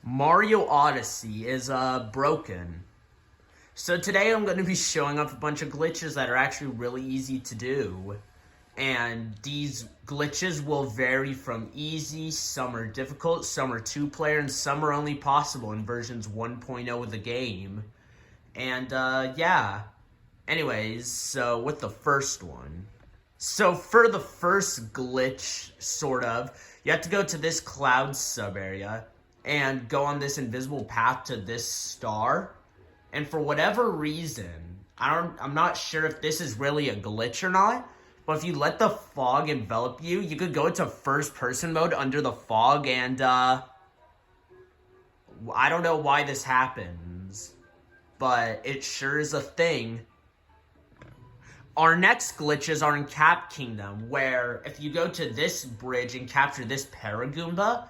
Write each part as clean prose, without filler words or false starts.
Mario Odyssey is broken. So today I'm going to be showing off a bunch of glitches that are actually really easy to do. And these glitches will vary from easy, some are difficult, some are two-player, and some are only possible in versions 1.0 of the game. And yeah. Anyways, so with the first one. So for the first glitch, sort of, you have to go to this cloud sub-area and go on this invisible path to this star. And for whatever reason, I'm not sure if this is really a glitch or not, but if you let the fog envelop you, you could go into first person mode under the fog, and I don't know why this happens, but it sure is a thing. Our next glitches are in Cap Kingdom, where if you go to this bridge and capture this Paragoomba,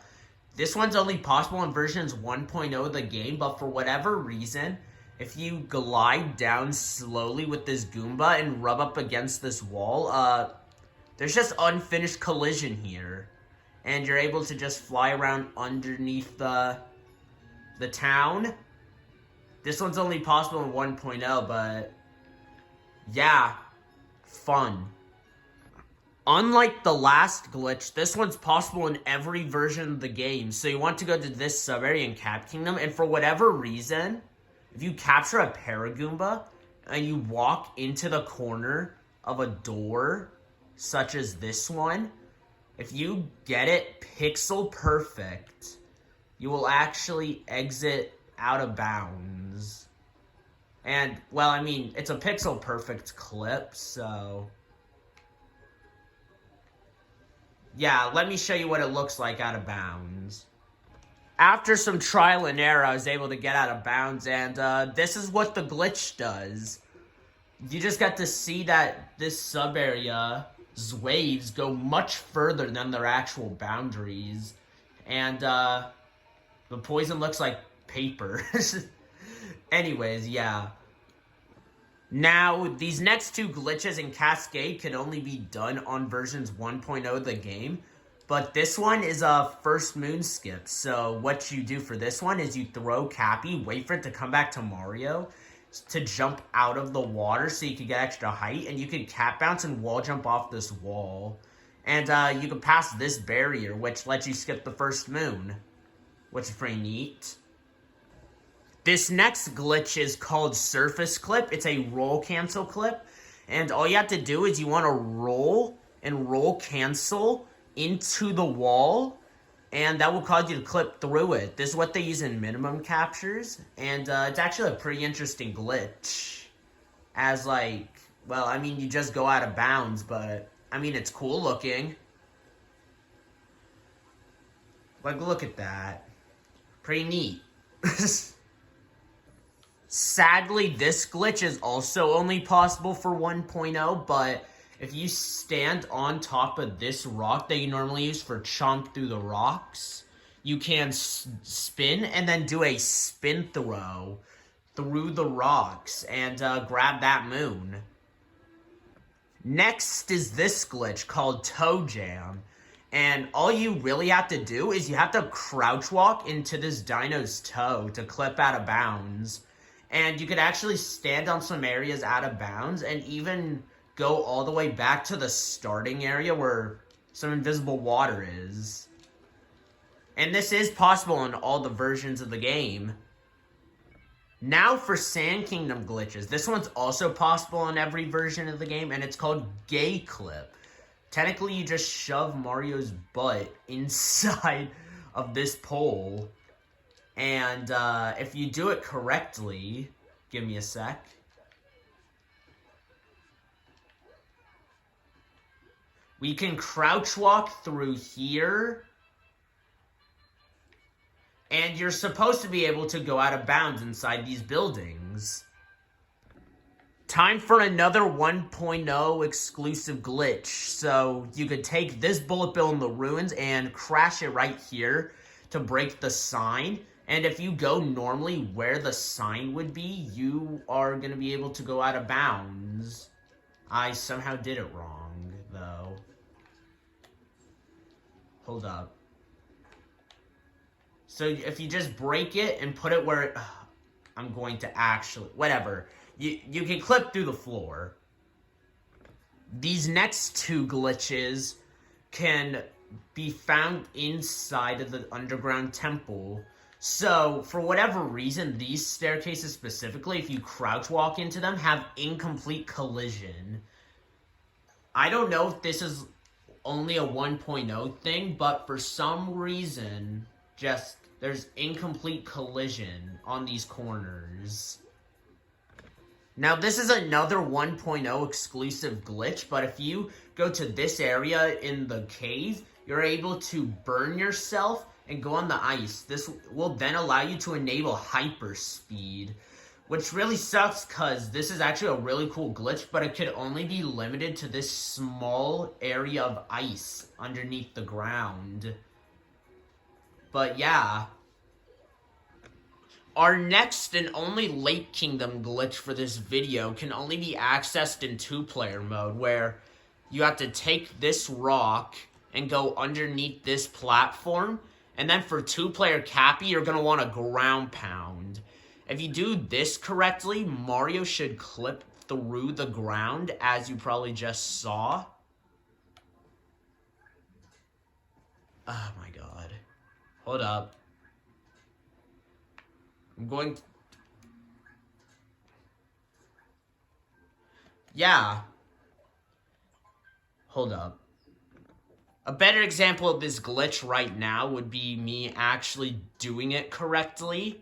this one's only possible in versions 1.0 of the game, but for whatever reason, if you glide down slowly with this Goomba and rub up against this wall, there's just unfinished collision here. And you're able to just fly around underneath the town. This one's only possible in 1.0, but yeah, fun. Unlike the last glitch, this one's possible in every version of the game. So you want to go to this sub-area in Cap Kingdom, and for whatever reason, if you capture a Paragoomba and you walk into the corner of a door, such as this one, if you get it pixel perfect, you will actually exit out of bounds. And, well, I mean, it's a pixel perfect clip, so yeah, let me show you what it looks like out of bounds. After some trial and error, I was able to get out of bounds, and this is what the glitch does. You just got to see that this sub-area's waves go much further than their actual boundaries. And the poison looks like paper. Anyways, yeah. Now, these next two glitches in Cascade can only be done on versions 1.0 of the game. But this one is a first moon skip. So what you do for this one is you throw Cappy, wait for it to come back to Mario to jump out of the water so you can get extra height. And you can cap bounce and wall jump off this wall. And you can pass this barrier, which lets you skip the first moon, which is pretty neat. This next glitch is called Surface Clip. It's a roll cancel clip. And all you have to do is you want to roll and roll cancel into the wall, and that will cause you to clip through it. This is what they use in minimum captures, and it's actually a pretty interesting glitch. As like, well, I mean, you just go out of bounds, but I mean, it's cool looking. Like, look at that. Pretty neat. Sadly, this glitch is also only possible for 1.0, but if you stand on top of this rock that you normally use for chomp through the rocks, you can spin and then do a spin throw through the rocks and grab that moon. Next is this glitch called Toe Jam. And all you really have to do is you have to crouch walk into this Dino's toe to clip out of bounds. And you could actually stand on some areas out of bounds and even go all the way back to the starting area where some invisible water is. And this is possible in all the versions of the game. Now for Sand Kingdom glitches. This one's also possible in every version of the game, and it's called Gay Clip. Technically, you just shove Mario's butt inside of this pole. And if you do it correctly, give me a sec. We can crouch walk through here. And you're supposed to be able to go out of bounds inside these buildings. Time for another 1.0 exclusive glitch. So you could take this bullet bill in the ruins and crash it right here to break the sign. And if you go normally where the sign would be, you are going to be able to go out of bounds. I somehow did it wrong, though. Hold up. So if you just break it and put it where I'm going to actually... Whatever. You can clip through the floor. These next two glitches can be found inside of the underground temple. So, for whatever reason, these staircases specifically, if you crouch walk into them, have incomplete collision. I don't know if this is only a 1.0 thing, but for some reason, just there's incomplete collision on these corners. Now, this is another 1.0 exclusive glitch, but if you go to this area in the cave, you're able to burn yourself and go on the ice. This will then allow you to enable hyperspeed, which really sucks because this is actually a really cool glitch, but it could only be limited to this small area of ice underneath the ground. But yeah. Our next and only Lake Kingdom glitch for this video can only be accessed in 2-player mode, where you have to take this rock and go underneath this platform, and then for 2-player Cappy, you're going to want a ground pound. If you do this correctly, Mario should clip through the ground, as you probably just saw. Oh my god. Hold up. I'm going to... Yeah. Hold up. A better example of this glitch right now would be me actually doing it correctly.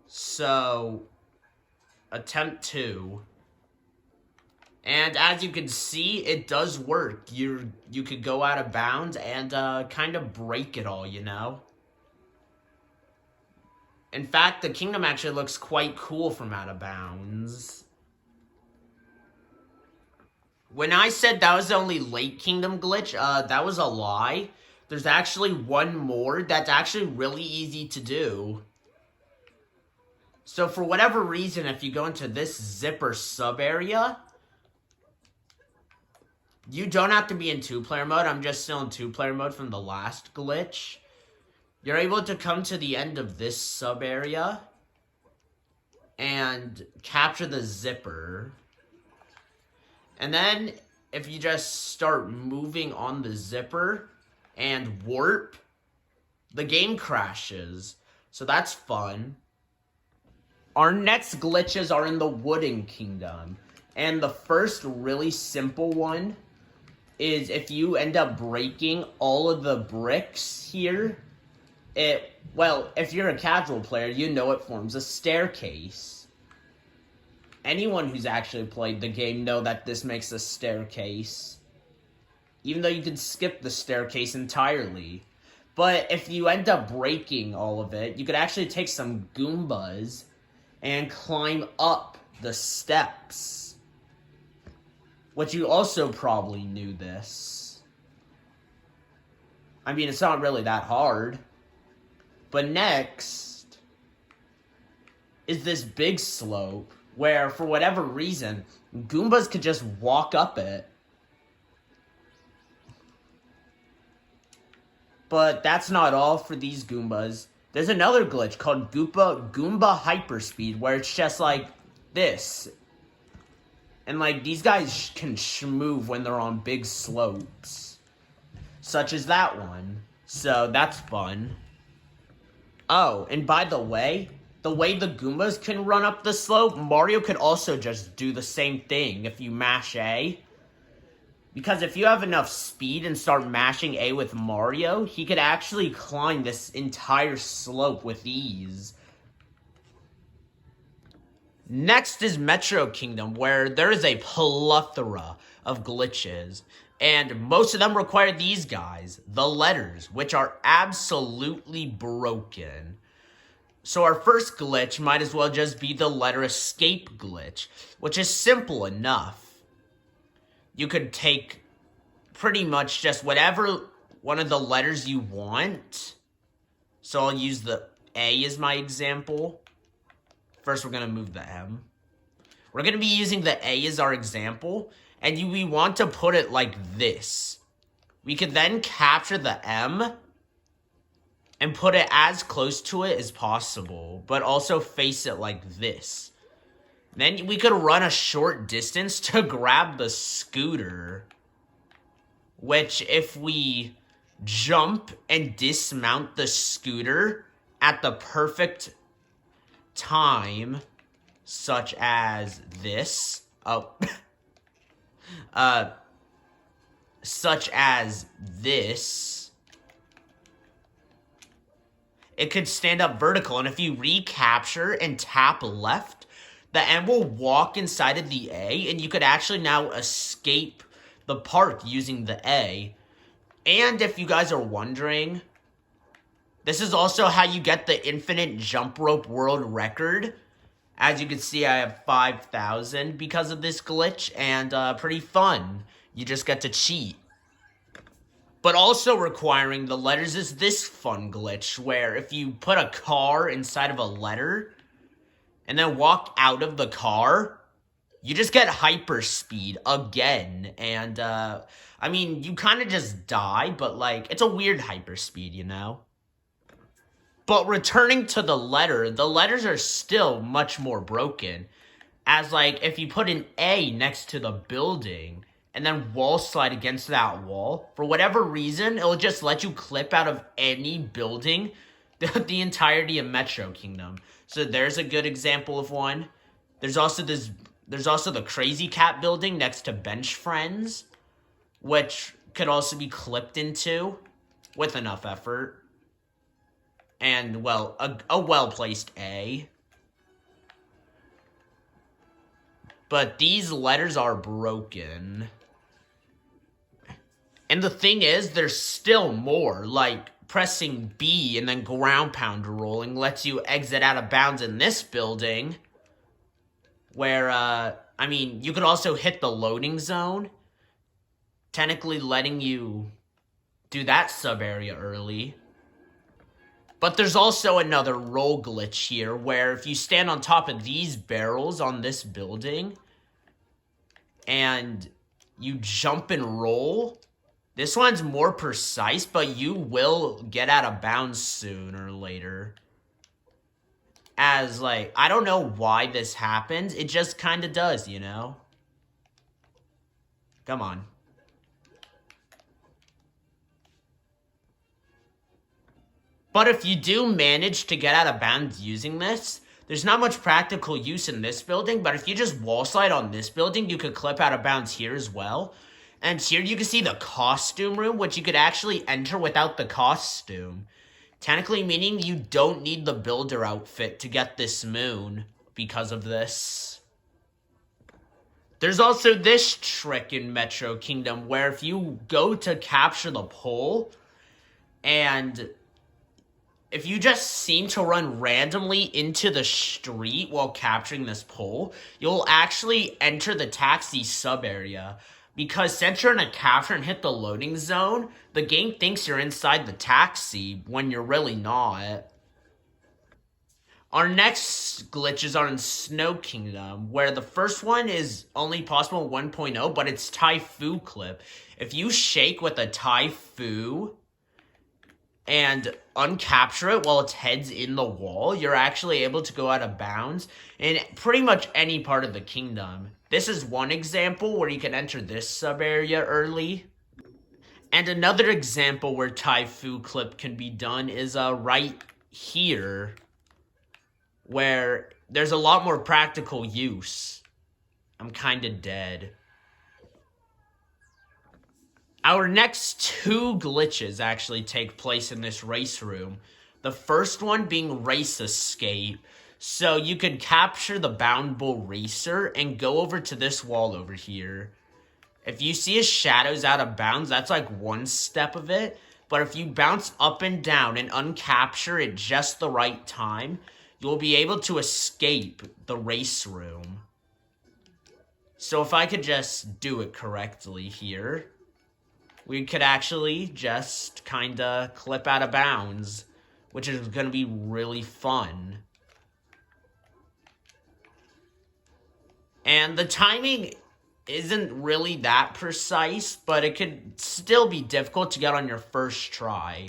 So, attempt 2. And as you can see, it does work. You could go out of bounds and kind of break it all, you know? In fact, the kingdom actually looks quite cool from out of bounds. When I said that was the only Lake Kingdom glitch, that was a lie. There's actually one more that's actually really easy to do. So for whatever reason, if you go into this zipper sub-area, you don't have to be in 2-player mode. I'm just still in 2-player mode from the last glitch. You're able to come to the end of this sub-area and capture the zipper. And then, if you just start moving on the zipper and warp, the game crashes. So that's fun. Our next glitches are in the Wooden Kingdom. And the first really simple one is if you end up breaking all of the bricks here, well, if you're a casual player, you know it forms a staircase. Anyone who's actually played the game know that this makes a staircase. Even though you can skip the staircase entirely. But if you end up breaking all of it, you could actually take some Goombas and climb up the steps. Which you also probably knew this. I mean, it's not really that hard. But next is this big slope where, for whatever reason, Goombas could just walk up it. But that's not all for these Goombas. There's another glitch called Goomba Hyperspeed, where it's just like this. And like, these guys can move when they're on big slopes. Such as that one. So that's fun. Oh, and by the way the Goombas can run up the slope, Mario could also just do the same thing if you mash A. Because if you have enough speed and start mashing A with Mario, he could actually climb this entire slope with ease. Next is Metro Kingdom, where there is a plethora of glitches. And most of them require these guys, the letters, which are absolutely broken. So our first glitch might as well just be the letter escape glitch, which is simple enough. You could take pretty much just whatever one of the letters you want. So I'll use the A as my example. First, we're going to move the M. We're going to be using the A as our example. And we want to put it like this. We could then capture the M. and put it as close to it as possible, but also face it like this. Then we could run a short distance to grab the scooter, which if we jump and dismount the scooter at the perfect time, such as this, such as this, it could stand up vertical, and if you recapture and tap left, the M will walk inside of the A, and you could actually now escape the park using the A. And if you guys are wondering, this is also how you get the infinite jump rope world record. As you can see, I have 5,000 because of this glitch, and pretty fun. You just get to cheat. But also requiring the letters is this fun glitch, where if you put a car inside of a letter, and then walk out of the car, you just get hyperspeed again. And, I mean, you kind of just die, but, like, it's a weird hyperspeed, you know? But returning to the letters are still much more broken. As, like, if you put an A next to the building, and then wall slide against that wall, for whatever reason, it'll just let you clip out of any building the entirety of Metro Kingdom. So there's a good example of one. There's also the Crazy Cat building next to Bench Friends, which could also be clipped into with enough effort. And, well, a well-placed A. But these letters are broken. And the thing is, there's still more, like pressing B and then ground pound rolling lets you exit out of bounds in this building. Where, I mean, you could also hit the loading zone, technically letting you do that sub-area early. But there's also another roll glitch here, where if you stand on top of these barrels on this building, and you jump and roll, this one's more precise, but you will get out of bounds sooner or later. As, like, I don't know why this happens, it just kind of does, you know? Come on. But if you do manage to get out of bounds using this, there's not much practical use in this building, but if you just wall slide on this building, you could clip out of bounds here as well. And here you can see the costume room, which you could actually enter without the costume. Technically meaning you don't need the builder outfit to get this moon because of this. There's also this trick in Metro Kingdom where if you go to capture the pole, and if you just seem to run randomly into the street while capturing this pole, you'll actually enter the taxi sub-area. Because since you're in a capture and hit the loading zone, the game thinks you're inside the taxi when you're really not. Our next glitches are in Snow Kingdom, where the first one is only possible in 1.0, but it's Typhoo Clip. If you shake with a Typhoo and uncapture it while its head's in the wall, you're actually able to go out of bounds in pretty much any part of the kingdom. This is one example where you can enter this sub-area early. And another example where Typhoo Clip can be done is right here, where there's a lot more practical use. I'm kind of dead. Our next two glitches actually take place in this race room. The first one being Race Escape. So you could capture the Bound Bull Racer and go over to this wall over here. If you see his shadows out of bounds, that's like one step of it. But if you bounce up and down and uncapture at just the right time, you'll be able to escape the race room. So if I could just do it correctly here, we could actually just kinda clip out of bounds, which is gonna be really fun. And the timing isn't really that precise, but it could still be difficult to get on your first try.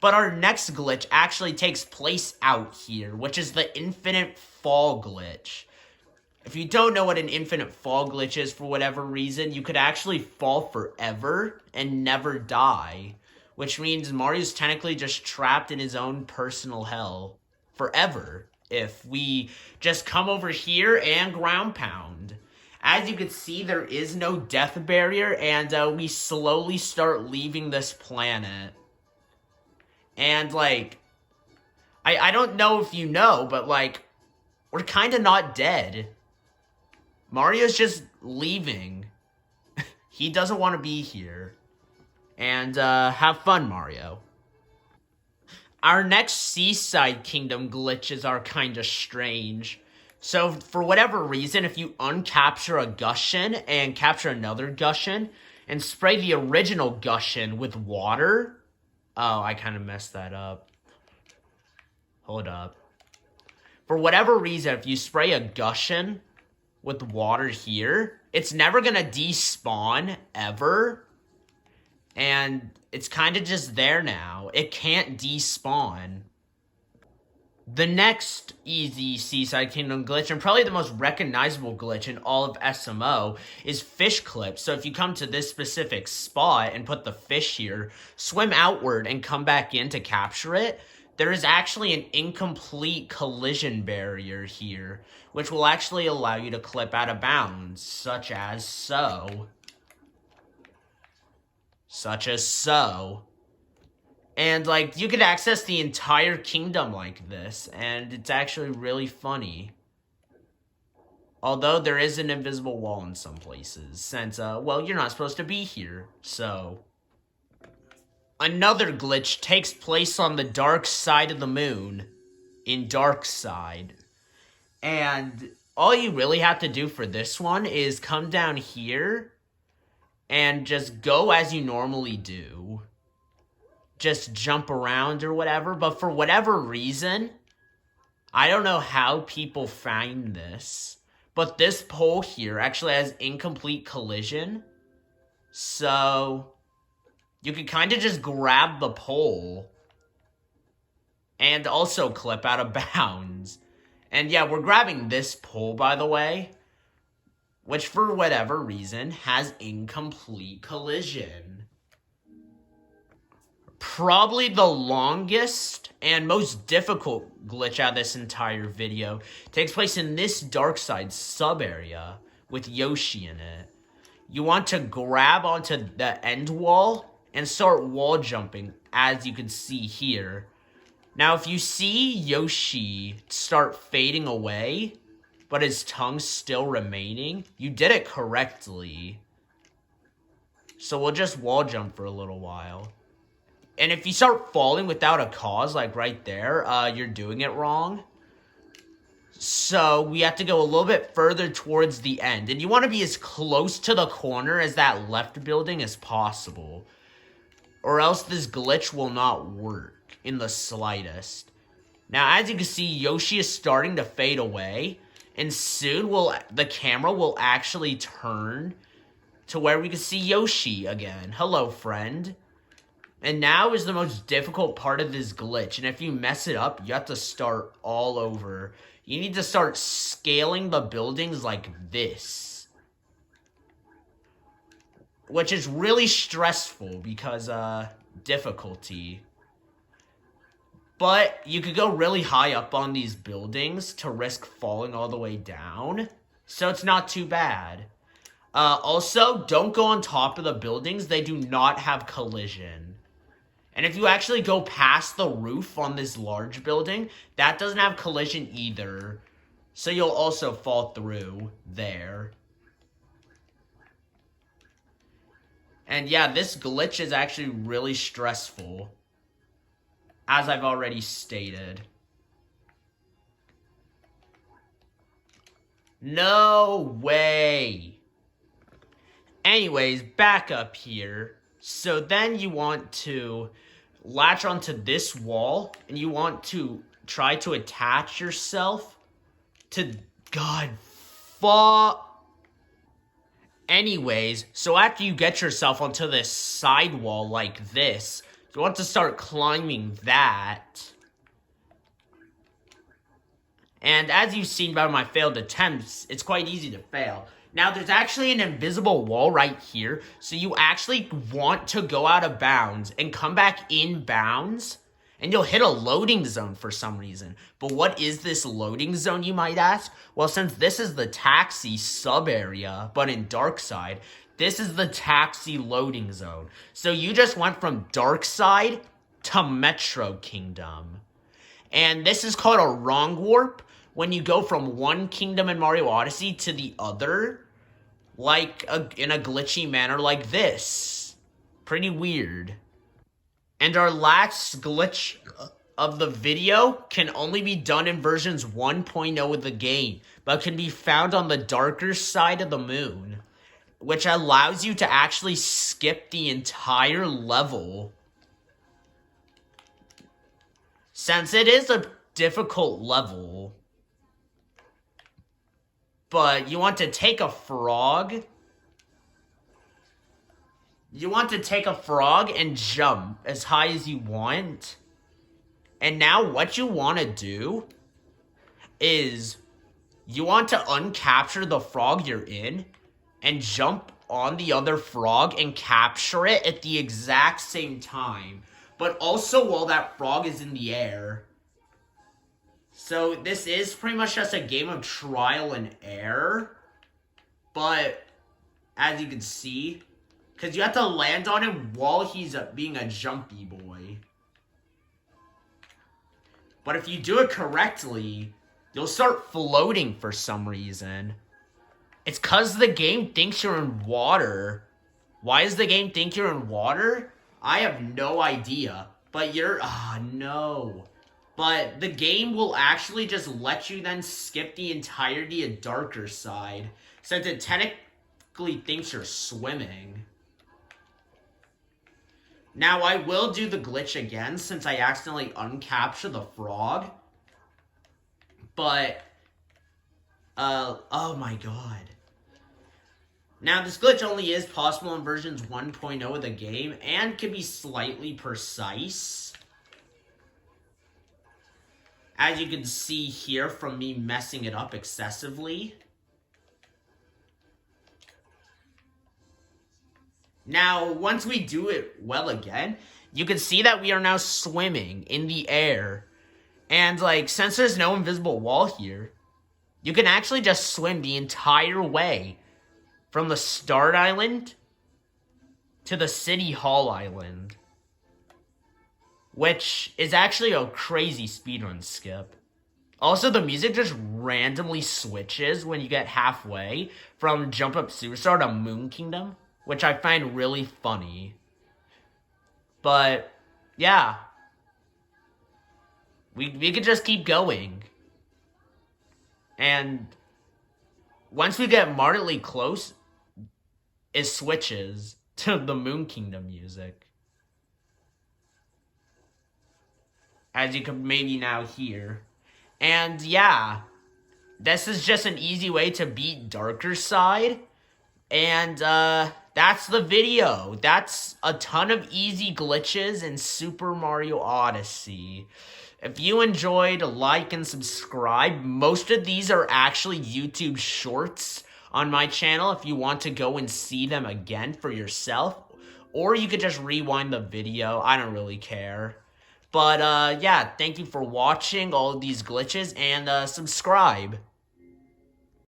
But our next glitch actually takes place out here, which is the infinite fall glitch. If you don't know what an infinite fall glitch is for whatever reason, you could actually fall forever and never die. Which means Mario's technically just trapped in his own personal hell forever if we just come over here and ground pound. As you can see, there is no death barrier, and we slowly start leaving this planet. And, like, I don't know if you know, but, like, we're kind of not dead. Mario's just leaving. He doesn't want to be here. And, have fun, Mario. Our next Seaside Kingdom glitches are kind of strange. So, for whatever reason, if you uncapture a Gushin and capture another Gushin and spray the original Gushin with water... Oh, I kind of messed that up. Hold up. For whatever reason, if you spray a Gushin with water here, it's never gonna despawn, ever. And it's kind of just there now. It can't despawn. The next easy Seaside Kingdom glitch, and probably the most recognizable glitch in all of SMO, is fish clips. So if you come to this specific spot and put the fish here, swim outward and come back in to capture it, there is actually an incomplete collision barrier here, which will actually allow you to clip out of bounds, such as so. Such as so. And, like, you could access the entire kingdom like this, and it's actually really funny. Although there is an invisible wall in some places, since, well, you're not supposed to be here, so... Another glitch takes place on the dark side of the moon, in Dark Side. And all you really have to do for this one is come down here, and just go as you normally do. Just jump around or whatever, but for whatever reason, I don't know how people find this, but this pole here actually has incomplete collision, so you can kind of just grab the pole and also clip out of bounds. And yeah, we're grabbing this pole, by the way, which for whatever reason has incomplete collision. Probably the longest and most difficult glitch out of this entire video takes place in this Dark Side sub-area with Yoshi in it. You want to grab onto the end wall and start wall jumping, as you can see here. Now, if you see Yoshi start fading away, but his tongue's still remaining, you did it correctly. So we'll just wall jump for a little while. And if you start falling without a cause, like right there, you're doing it wrong. So we have to go a little bit further towards the end. And you want to be as close to the corner as that left building as possible. Or else this glitch will not work in the slightest. Now, as you can see, Yoshi is starting to fade away. And soon the camera will actually turn to where we can see Yoshi again. Hello, friend. And now is the most difficult part of this glitch. And if you mess it up, you have to start all over. You need to start scaling the buildings like this. Which is really stressful because, difficulty. But you could go really high up on these buildings to risk falling all the way down. So it's not too bad. Also, don't go on top of the buildings. They do not have collision. And if you actually go past the roof on this large building, that doesn't have collision either. So you'll also fall through there. And yeah, this glitch is actually really stressful, as I've already stated. No way! Anyways, back up here. So then you want to latch onto this wall, and you want to try to attach yourself to... God, fuck. Anyways, so after you get yourself onto this side wall like this, So you want to start climbing that. And as you've seen by my failed attempts, it's quite easy to fail. Now, there's actually an invisible wall right here, so you actually want to go out of bounds and come back in bounds, and you'll hit a loading zone for some reason. But what is this loading zone, you might ask? Well, since this is the taxi sub-area, but in Dark Side, this is the taxi loading zone. So you just went from Dark Side to Metro Kingdom. And this is called a wrong warp, when you go from one kingdom in Mario Odyssey to the other, like in a glitchy manner like this. Pretty weird. And our last glitch of the video can only be done in versions 1.0 of the game, but can be found on the darker side of the moon, which allows you to actually skip the entire level. Since it is a difficult level. But you want to take a frog. You want to take a frog and jump as high as you want. And now what you want to do is you want to uncapture the frog you're in and jump on the other frog and capture it at the exact same time. But also while that frog is in the air. So this is pretty much just a game of trial and error. But as you can see, because you have to land on him while he's being a jumpy boy. But if you do it correctly, you'll start floating for some reason. It's because the game thinks you're in water. Why does the game think you're in water? I have no idea. But you're... no. But the game will actually just let you then skip the entirety of Darker Side, since it technically thinks you're swimming. Now, I will do the glitch again, since I accidentally uncaptured the frog. But, oh my god. Now, this glitch only is possible in versions 1.0 of the game, and can be slightly precise. As you can see here from me messing it up excessively. Now, once we do it well again, you can see that we are now swimming in the air. And, like, since there's no invisible wall here, you can actually just swim the entire way from the Start Island to the City Hall Island. Which is actually a crazy speedrun skip. Also, the music just randomly switches when you get halfway from Jump Up Superstar to Moon Kingdom, which I find really funny. But, yeah. We could just keep going. And once we get moderately close, it switches to the Moon Kingdom music. As you can maybe now hear. And yeah, this is just an easy way to beat Darker Side. And that's the video. That's a ton of easy glitches in Super Mario Odyssey. If you enjoyed, like and subscribe. Most of these are actually YouTube shorts on my channel if you want to go and see them again for yourself. Or you could just rewind the video. I don't really care. But, yeah, thank you for watching all of these glitches, and, subscribe.